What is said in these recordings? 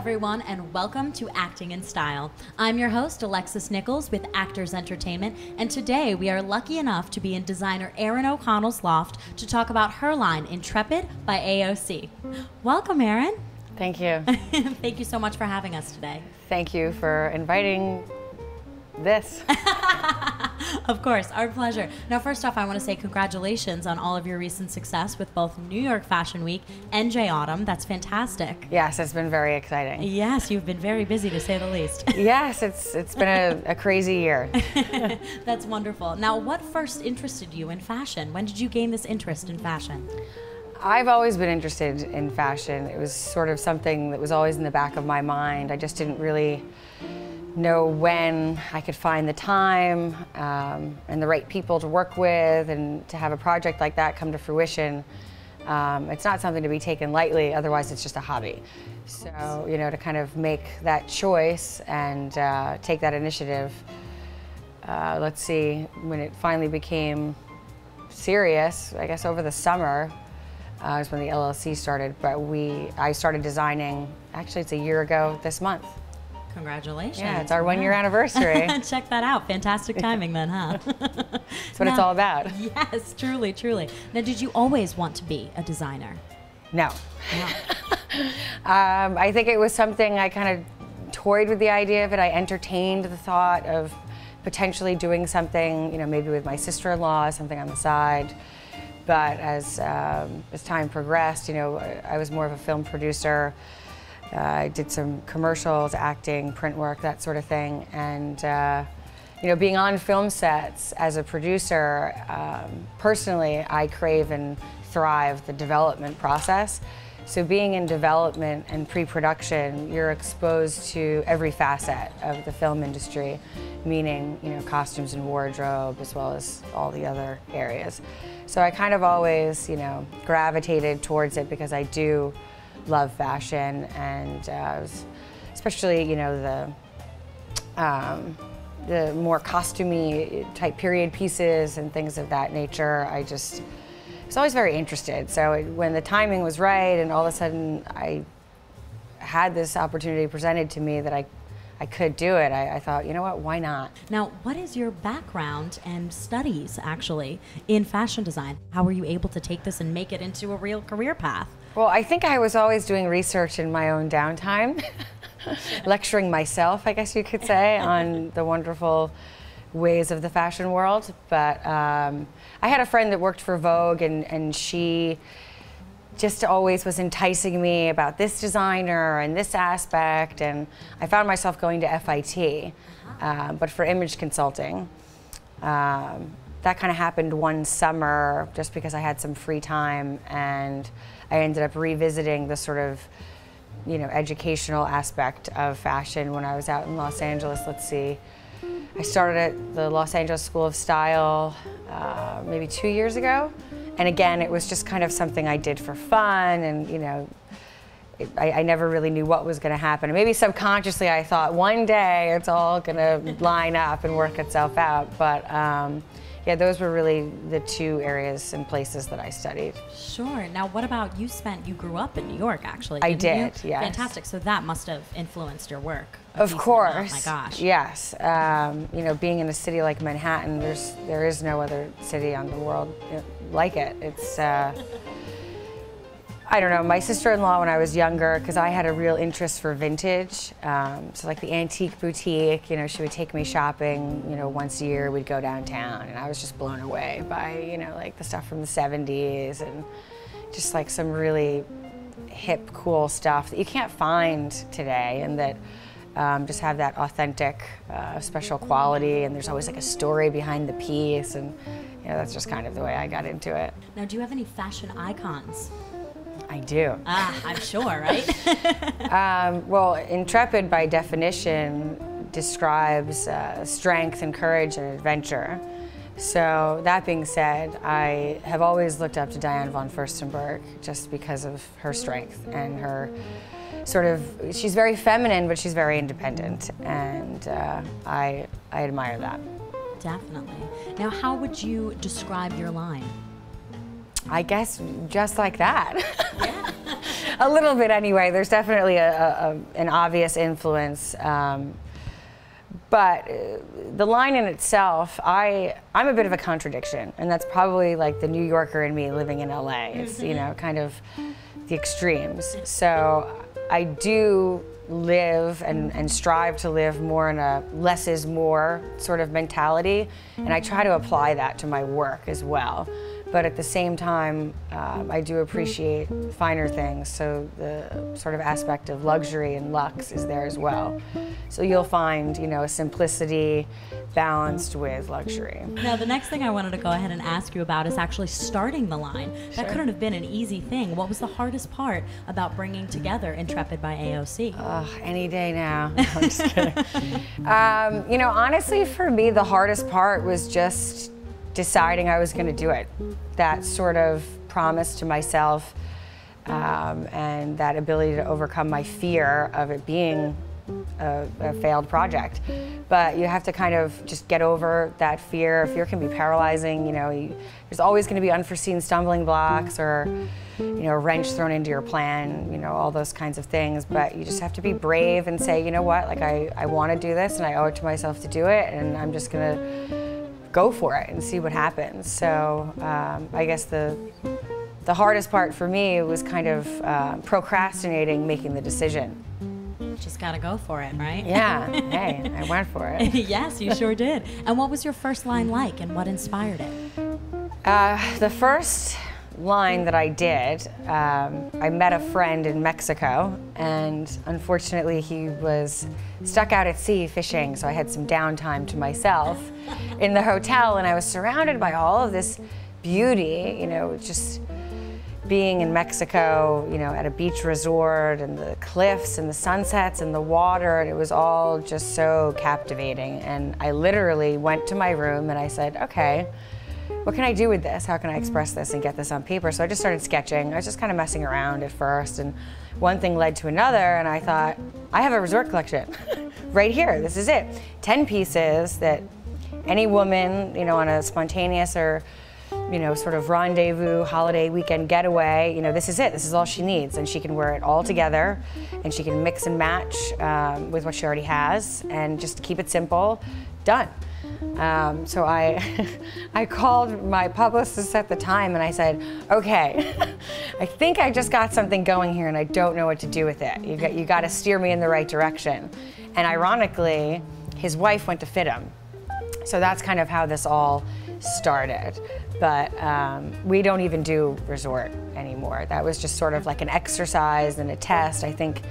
everyone, and welcome to Acting in Style. I'm your host, Alexis Nichols with Actors Entertainment, and today we are lucky enough to be in designer Aerin O'Connell's loft to talk about her line, Intrepid by AO'C. Welcome, Aerin. Thank you. Thank you so much for having us today. Thank you for inviting this. Of course, our pleasure. Now, first off, I want to say congratulations on all of your recent success with both New York Fashion Week and J Autumn. That's fantastic. Yes, it's been very exciting. Yes, you've been very busy, to say the least. Yes, it's been a crazy year. That's wonderful. Now, what first interested you in fashion? When did you gain this interest in fashion? I've always been interested in fashion. It was sort of something that was always in the back of my mind. I just didn't really know when I could find the time and the right people to work with, and to have a project like that come to fruition. It's not something to be taken lightly, otherwise it's just a hobby. So, you know, to kind of make that choice and take that initiative, let's see, when it finally became serious, I guess over the summer, is when the LLC started, but I started designing, actually it's a year ago this month. Congratulations. Yeah, it's our 1-year anniversary. Check that out. Fantastic timing then, huh? That's what it's all about. Yes, truly, truly. Now, did you always want to be a designer? No. I think it was something I kind of toyed with the idea of it. I entertained the thought of potentially doing something, you know, maybe with my sister-in-law, something on the side. But as time progressed, you know, I was more of a film producer. I did some commercials, acting, print work, that sort of thing. And, you know, being on film sets as a producer, personally, I crave and thrive the development process. So being in development and pre-production, you're exposed to every facet of the film industry, meaning, you know, costumes and wardrobe, as well as all the other areas. So I kind of always, you know, gravitated towards it because I do love fashion, and especially, you know, the more costumey type period pieces and things of that nature. I was always very interested. So when the timing was right and all of a sudden I had this opportunity presented to me that I could do it, I thought, you know what, why not? Now, what is your background and studies, actually, in fashion design? How were you able to take this and make it into a real career path? Well, I think I was always doing research in my own downtime, lecturing myself, I guess you could say, on the wonderful ways of the fashion world. But I had a friend that worked for Vogue, and she just always was enticing me about this designer and this aspect, and I found myself going to FIT, but for image consulting. That kind of happened one summer just because I had some free time, and I ended up revisiting the sort of, you know, educational aspect of fashion when I was out in Los Angeles. Let's see, I started at the Los Angeles School of Style maybe 2 years ago. And again, it was just kind of something I did for fun, and, you know, I never really knew what was going to happen. Maybe subconsciously I thought one day it's all going to line up and work itself out. But yeah, those were really the two areas and places that I studied. Sure. Now, what about you grew up in New York, actually? I did, yes. Fantastic. So that must have influenced your work. Of course. Oh my gosh. Yes. You know, being in a city like Manhattan, there is no other city on the world like it. It's, I don't know, my sister-in-law when I was younger, because I had a real interest for vintage, so like the antique boutique, you know, she would take me shopping, you know, once a year we'd go downtown, and I was just blown away by, you know, like the stuff from the 70s and just like some really hip, cool stuff that you can't find today, and that just have that authentic, special quality, and there's always like a story behind the piece, and you know, that's just kind of the way I got into it. Now, do you have any fashion icons? I do. I'm sure, right? Well, Intrepid by definition describes strength and courage and adventure. So that being said, I have always looked up to Diane von Furstenberg just because of her strength and her sort of, she's very feminine, but she's very independent, and I admire that. Definitely. Now, how would you describe your line? I guess just like that. Yeah. A little bit anyway. There's definitely an obvious influence. But the line in itself, I'm a bit of a contradiction, and that's probably like the New Yorker in me living in LA. It's, you know, kind of the extremes. So I do live and strive to live more in a less is more sort of mentality, and I try to apply that to my work as well. But at the same time, I do appreciate finer things, so the sort of aspect of luxury and luxe is there as well. So you'll find, you know, a simplicity balanced with luxury. Now, the next thing I wanted to go ahead and ask you about is actually starting the line. Sure. That couldn't have been an easy thing. What was the hardest part about bringing together Intrepid by AO'C? Any day now. I'm just kidding. You know, honestly, for me, the hardest part was just deciding I was going to do it. That sort of promise to myself and that ability to overcome my fear of it being a failed project. But you have to kind of just get over that fear. Fear can be paralyzing. You know, there's always going to be unforeseen stumbling blocks or, you know, a wrench thrown into your plan, you know, all those kinds of things. But you just have to be brave and say, you know what, like I want to do this and I owe it to myself to do it, and I'm just going to go for it and see what happens. So I guess the hardest part for me was kind of procrastinating making the decision. Just gotta go for it, right? Yeah, hey, I went for it. Yes, you sure did. And what was your first line like, and what inspired it? The first line that I did, I met a friend in Mexico, and unfortunately he was stuck out at sea fishing, so I had some downtime to myself in the hotel, and I was surrounded by all of this beauty, you know, just being in Mexico, you know, at a beach resort, and the cliffs and the sunsets and the water, and it was all just so captivating. And I literally went to my room and I said, okay, what can I do with this? How can I express this and get this on paper? So I just started sketching. I was just kind of messing around at first, and one thing led to another, and I thought, I have a resort collection right here. This is it. 10 pieces that any woman, you know, on a spontaneous or, you know, sort of rendezvous, holiday weekend getaway, you know, this is it. This is all she needs, and she can wear it all together, and she can mix and match with what she already has, and just keep it simple. Done. So I called my publicist at the time and I said, okay, I think I just got something going here and I don't know what to do with it. You got to steer me in the right direction. And ironically, his wife went to fit him. So that's kind of how this all started. But we don't even do resort anymore. That was just sort of like an exercise and a test. I think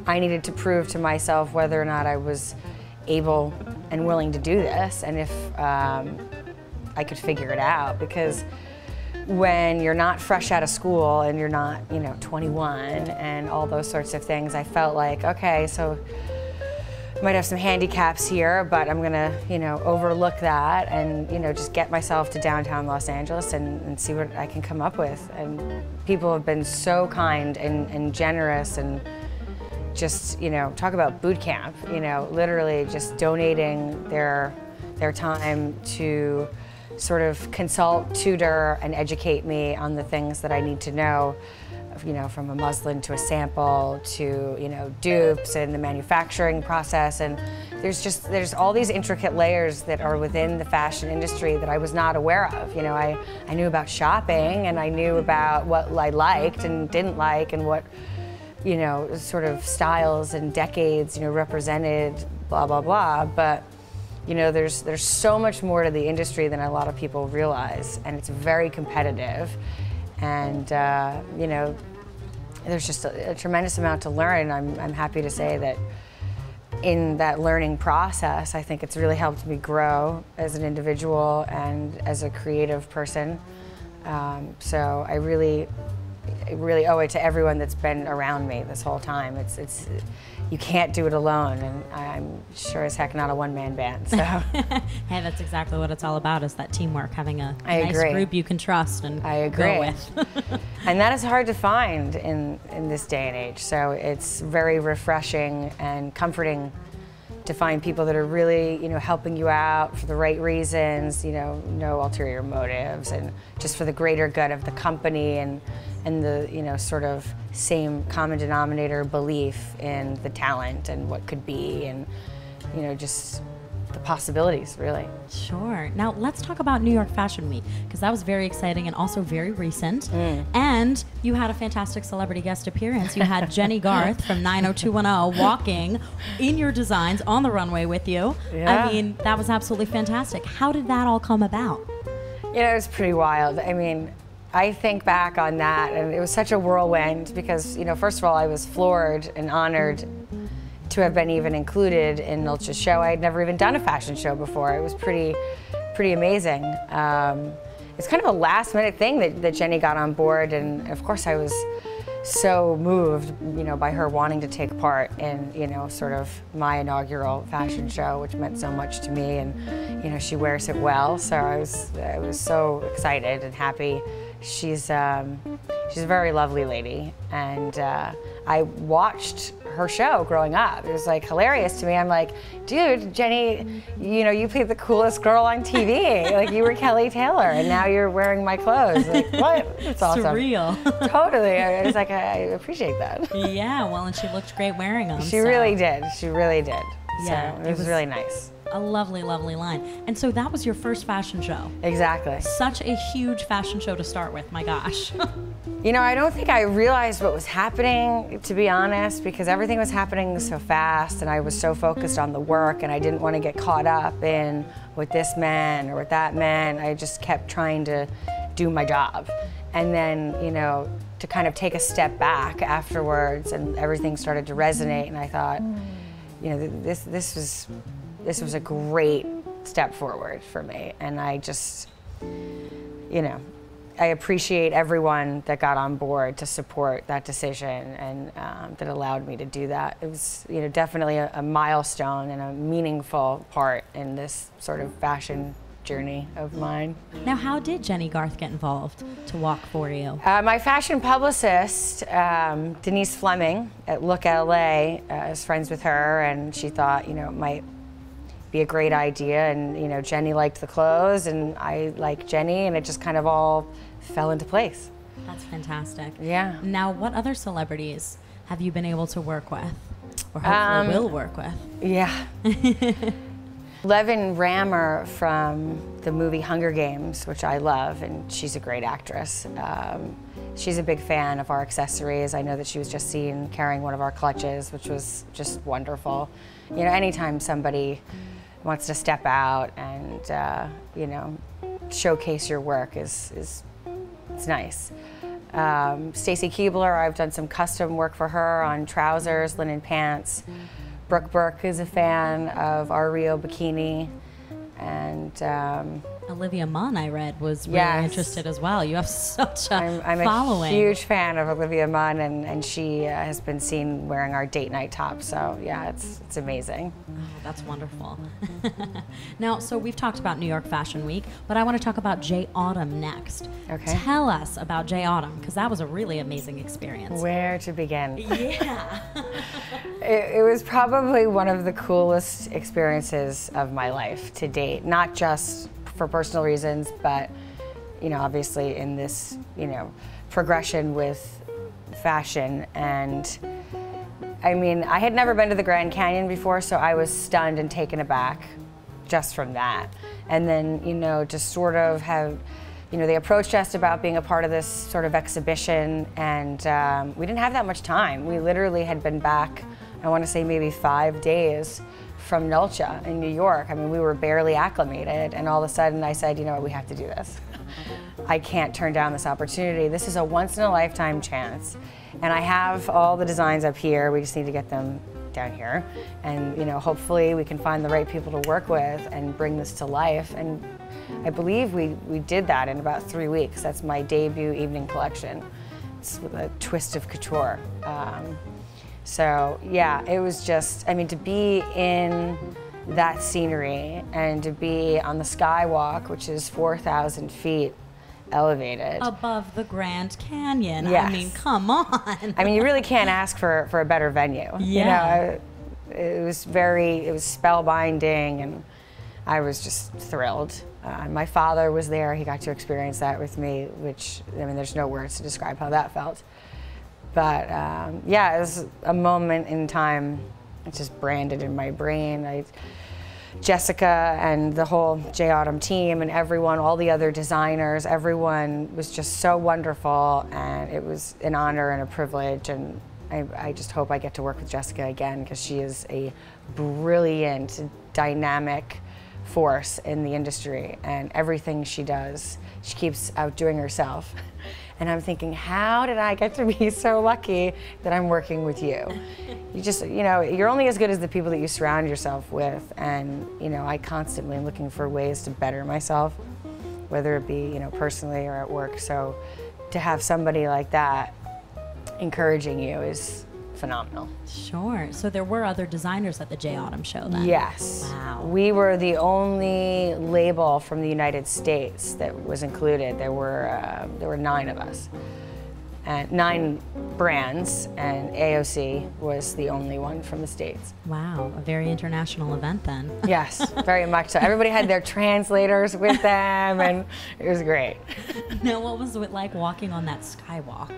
I needed to prove to myself whether or not I was able and willing to do this, and if I could figure it out. Because when you're not fresh out of school and you're not, you know, 21 and all those sorts of things, I felt like, okay, so I might have some handicaps here, but I'm gonna, you know, overlook that and, you know, just get myself to downtown Los Angeles and see what I can come up with. And people have been so kind and generous, and just, you know, talk about boot camp, you know, literally just donating their time to sort of consult, tutor, and educate me on the things that I need to know, you know, from a muslin to a sample to, you know, dupes and the manufacturing process. And there's all these intricate layers that are within the fashion industry that I was not aware of. You know, I knew about shopping, and I knew about what I liked and didn't like, and what, you know, sort of styles and decades, you know, represented, blah, blah, blah. But, you know, there's so much more to the industry than a lot of people realize, and it's very competitive. And, you know, there's just a tremendous amount to learn. I'm happy to say that in that learning process, I think it's really helped me grow as an individual and as a creative person. So I really owe it to everyone that's been around me this whole time. It's you can't do it alone, and I'm sure as heck not a one-man band. So hey, that's exactly what it's all about, is that teamwork, having a nice group you can trust and go with. And that is hard to find in this day and age. So it's very refreshing and comforting to find people that are really, helping you out for the right reasons, no ulterior motives, and just for the greater good of the company and the, sort of same common denominator belief in the talent and what could be, and, just the possibilities, really. Sure. Now let's talk about New York Fashion Week, because that was very exciting and also very recent. And you had a fantastic celebrity guest appearance. You had Jenny Garth from 90210 walking in your designs on the runway with you. Yeah. I mean, that was absolutely fantastic. How did that all come about? It was pretty wild. I mean, I think back on that, and it was such a whirlwind because, first of all, I was floored and honored to have been even included in Nilcha's show. I had never even done a fashion show before. It was pretty amazing. It's kind of a last minute thing that Jenny got on board, and of course I was so moved, by her wanting to take part in, sort of my inaugural fashion show, which meant so much to me, and she wears it well. So I was so excited and happy. She's a very lovely lady, and I watched her show growing up. It was like hilarious to me. I'm like, dude, Jenny, you played the coolest girl on TV. Like, you were Kelly Taylor, and now you're wearing my clothes. Like, what? It's awesome. Surreal. Totally. I was like, I appreciate that. Yeah, well, and she looked great wearing them. She really did. She really did. Yeah, so it was really nice. A lovely, lovely line. And so that was your first fashion show. Exactly. Such a huge fashion show to start with, my gosh. I don't think I realized what was happening, to be honest, because everything was happening so fast, and I was so focused on the work, and I didn't want to get caught up in what this meant or what that meant. I just kept trying to do my job. And then, to kind of take a step back afterwards, and everything started to resonate, and I thought, this was a great step forward for me, and I just, I appreciate everyone that got on board to support that decision, and that allowed me to do that. It was, definitely a milestone and a meaningful part in this sort of fashion journey of mine. Now, how did Jenny Garth get involved to walk for you? My fashion publicist, Denise Fleming at Look LA, is friends with her, and she thought, it might be a great idea, and Jenny liked the clothes, and I liked Jenny, and it just kind of all fell into place. That's fantastic. Yeah. Now, what other celebrities have you been able to work with, or hopefully will work with? Yeah. Levin Rammer from the movie Hunger Games, which I love, and she's a great actress. She's a big fan of our accessories. I know that she was just seen carrying one of our clutches, which was just wonderful. Anytime somebody wants to step out and showcase your work it's nice. Stacy Keebler, I've done some custom work for her on trousers, linen pants. Brooke Burke is a fan of our Rio bikini, and Olivia Munn, I read, was really interested as well. You have such a I'm following. a huge fan of Olivia Munn, and she has been seen wearing our date night top. So yeah, it's amazing. Oh, that's wonderful. Now, so we've talked about New York Fashion Week, but I want to talk about J Autumn next. Okay. Tell us about J Autumn, because that was a really amazing experience. Where to begin? Yeah. It was probably one of the coolest experiences of my life to date, not just for personal reasons, but obviously in this progression with fashion. And I mean, I had never been to the Grand Canyon before, so I was stunned and taken aback just from that. And then just sort of have they approached us about being a part of this sort of exhibition, and we didn't have that much time. We literally had been back, I want to say maybe 5 days from Nilcha in New York. I mean, we were barely acclimated, and all of a sudden I said, we have to do this. I can't turn down this opportunity. This is a once-in-a-lifetime chance. And I have all the designs up here. We just need to get them down here. And hopefully we can find the right people to work with and bring this to life. And I believe we did that in about 3 weeks. That's my debut evening collection. It's with a twist of couture. So yeah, it was just, I mean, to be in that scenery and to be on the skywalk, which is 4,000 feet elevated. Above the Grand Canyon. Yes. I mean, come on. I mean, you really can't ask for a better venue. Yeah. It was spellbinding, and I was just thrilled. My father was there. He got to experience that with me, which, I mean, there's no words to describe how that felt. But yeah, it was a moment in time. It's just branded in my brain. Jessica and the whole AO'C team and everyone, all the other designers, everyone was just so wonderful, and it was an honor and a privilege, and I just hope I get to work with Jessica again, because she is a brilliant, dynamic force in the industry, and everything she does, she keeps outdoing herself. And I'm thinking, how did I get to be so lucky that I'm working with you? You just, you know, you're only as good as the people that you surround yourself with, and, you know, I constantly am looking for ways to better myself, whether it be, you know, personally or at work. So to have somebody like that encouraging you is phenomenal. Sure. So there were other designers at the AO'C show then? Yes. Wow. We were the only label from the United States that was included. There were 9 of us, and 9 brands, and AO'C was the only one from the States. Wow, a very international event then. Yes, very much so. Everybody had their translators with them, and it was great. Now, what was it like walking on that skywalk?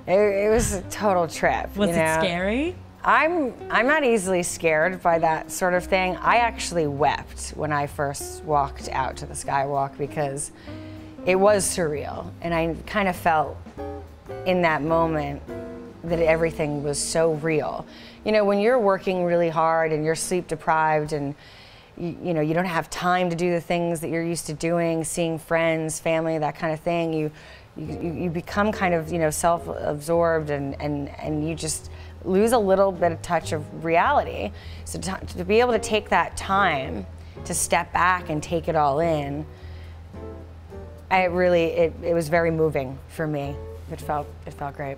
It was a total trip. Was it scary? I'm not easily scared by that sort of thing. I actually wept when I first walked out to the skywalk, because it was surreal, and I kind of felt in that moment that everything was so real. You know, when you're working really hard and you're sleep deprived, and you know, you don't have time to do the things that you're used to doing, seeing friends, family, that kind of thing, you become kind of, you know, self-absorbed, and you just lose a little bit of touch of reality. So to be able to take that time to step back and take it all in, it was very moving for me. It felt great.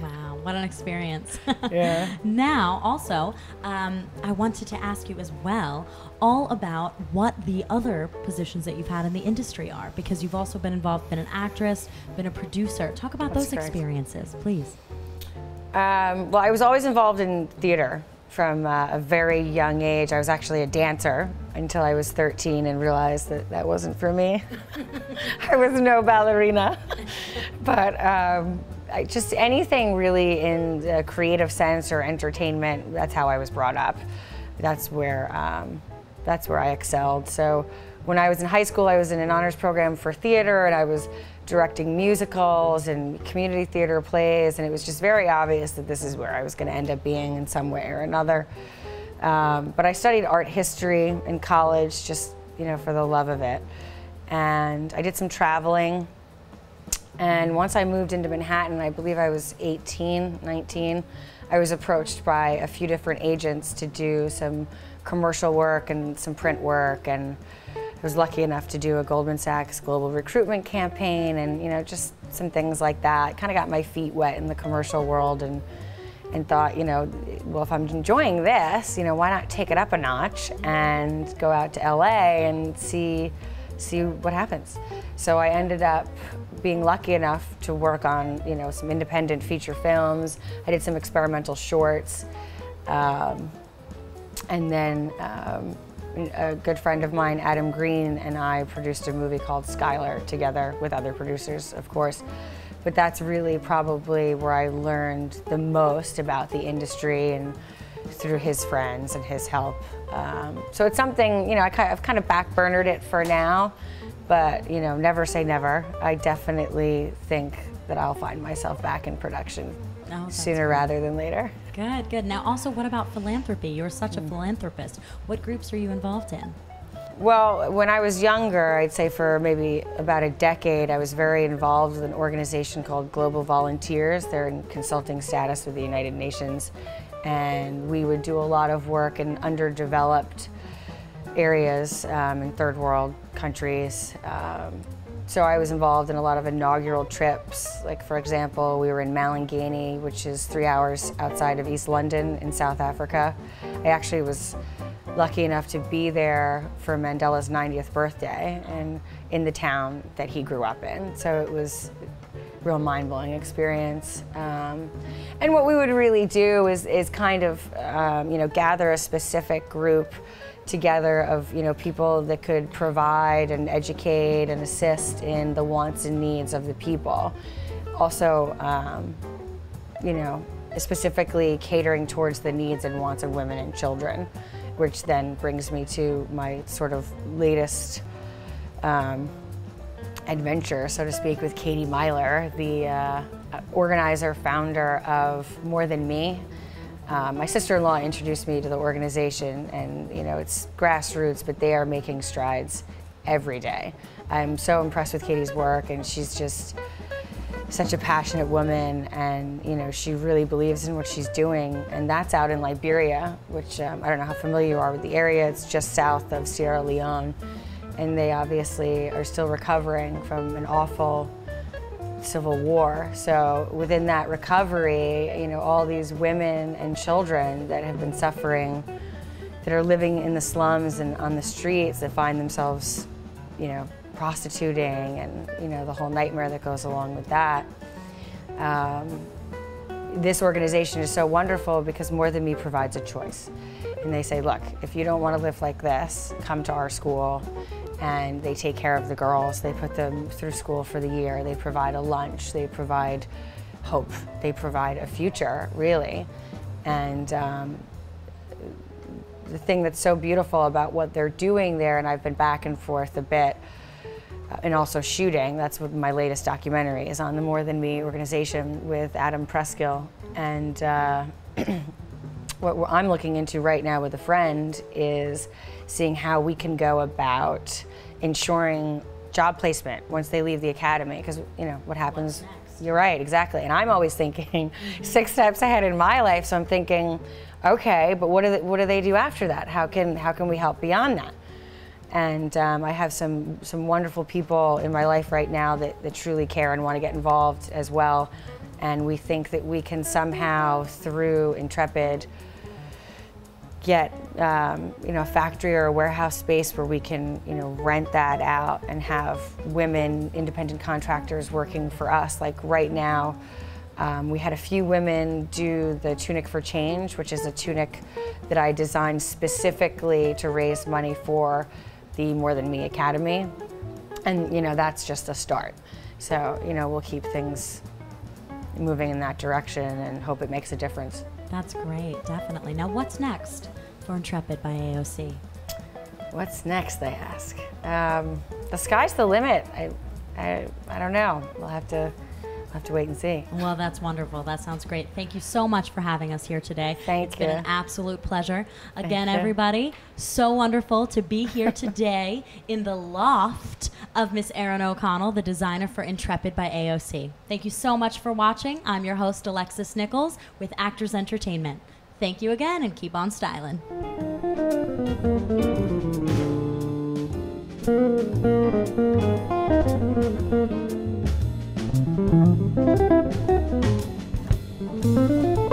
Wow, what an experience. Yeah. Now, also, I wanted to ask you as well all about what the other positions that you've had in the industry are, because you've also been involved, been an actress, been a producer. Talk about those experiences, please. Well, I was always involved in theater from a very young age. I was actually a dancer until I was 13 and realized that that wasn't for me. I was no ballerina. But just anything really in the creative sense or entertainment, that's how I was brought up. That's where I excelled. So when I was in high school, I was in an honors program for theater, and I was directing musicals and community theater plays, and it was just very obvious that this is where I was going to end up being in some way or another. But I studied art history in college, just, you know, for the love of it. And I did some traveling. And once I moved into Manhattan, I believe I was 18, 19, I was approached by a few different agents to do some commercial work and some print work, and I was lucky enough to do a Goldman Sachs global recruitment campaign, and, you know, just some things like that. Kind of got my feet wet in the commercial world, and thought, you know, well, if I'm enjoying this, you know, why not take it up a notch and go out to LA and see what happens. So I ended up being lucky enough to work on, you know, some independent feature films. I did some experimental shorts, and then a good friend of mine, Adam Green, and I produced a movie called Skylar together with other producers, of course. But that's really probably where I learned the most about the industry, and through his friends and his help. So it's something, you know, I've kind of backburnered it for now, but, you know, never say never. I definitely think that I'll find myself back in production sooner rather than later. Good, good. Now also, what about philanthropy? You're such a philanthropist. What groups are you involved in? Well, when I was younger, I'd say for maybe about a decade, I was very involved with an organization called Global Volunteers. They're in consulting status with the United Nations, and we would do a lot of work in underdeveloped areas in third world countries. So I was involved in a lot of inaugural trips. Like, for example, we were in Malangani, which is 3 hours outside of East London in South Africa. I actually was lucky enough to be there for Mandela's 90th birthday, and in the town that he grew up in. So it was real mind-blowing experience. And what we would really do is kind of, gather a specific group together of, people that could provide and educate and assist in the wants and needs of the people. Also, specifically catering towards the needs and wants of women and children, which then brings me to my sort of latest adventure, so to speak, with Katie Myler, the organizer, founder of More Than Me. My sister-in-law introduced me to the organization, and it's grassroots, but they are making strides every day. I'm so impressed with Katie's work, and she's just such a passionate woman, and she really believes in what she's doing, and that's out in Liberia, which I don't know how familiar you are with the area. It's just south of Sierra Leone, and they obviously are still recovering from an awful civil war. So within that recovery, all these women and children that have been suffering, that are living in the slums and on the streets, that find themselves, prostituting and the whole nightmare that goes along with that. This organization is so wonderful because More Than Me provides a choice. And they say, look, if you don't want to live like this, come to our school. And they take care of the girls. They put them through school for the year. They provide a lunch. They provide hope. They provide a future, really. And the thing that's so beautiful about what they're doing there, and I've been back and forth a bit, and also shooting, that's what my latest documentary is on, the More Than Me organization with Adam Preskill. And what I'm looking into right now with a friend is seeing how we can go about ensuring job placement once they leave the academy, because what happens. You're right, exactly. And I'm always thinking 6 steps ahead in my life, so I'm thinking, okay, but what do they do after that? How can we help beyond that? And I have some wonderful people in my life right now that truly care and want to get involved as well. And we think that we can somehow, through Intrepid, get a factory or a warehouse space where we can rent that out and have women, independent contractors working for us. Like right now, we had a few women do the Tunic for Change, which is a tunic that I designed specifically to raise money for the More Than Me Academy. And that's just a start. So we'll keep things moving in that direction and hope it makes a difference. That's great, definitely. Now what's next for Intrepid by AO'C? What's next, they ask? The sky's the limit. I don't know. We'll have to wait and see. Well, that's wonderful. That sounds great. Thank you so much for having us here today. Thank you. It's been an absolute pleasure. Again, everybody, so wonderful to be here today in the loft of Miss Aerin O'Connell, the designer for Intrepid by AO'C. Thank you so much for watching. I'm your host, Alexis Nichols, with Actors Entertainment. Thank you again, and keep on styling. Thank you.